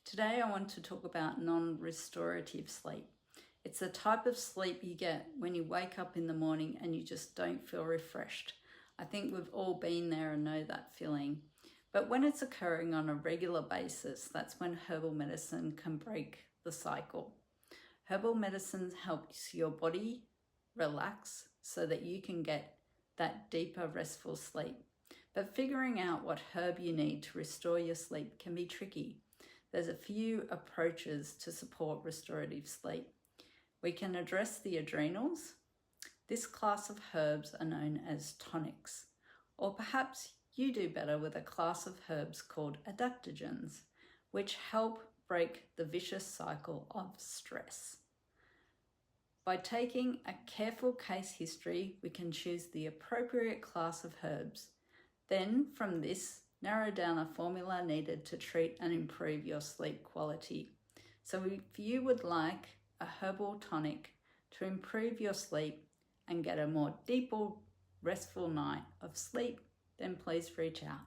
Today I want to talk about non-restorative sleep. It's a type of sleep you get when you wake up in the morning and you just don't feel refreshed. I think we've all been there and know that feeling. But when it's occurring on a regular basis, that's when herbal medicine can break the cycle. Herbal medicine helps your body relax so that you can get that deeper, restful sleep. But figuring out what herb you need to restore your sleep can be tricky. There's a few approaches to support restorative sleep. We can address the adrenals. This class of herbs are known as tonics. Or perhaps you do better with a class of herbs called adaptogens, which help break the vicious cycle of stress. By taking a careful case history, we can choose the appropriate class of herbs. Then, from this, narrow down a formula needed to treat and improve your sleep quality. So if you would like a herbal tonic to improve your sleep and get a more deeper, restful night of sleep, then please reach out.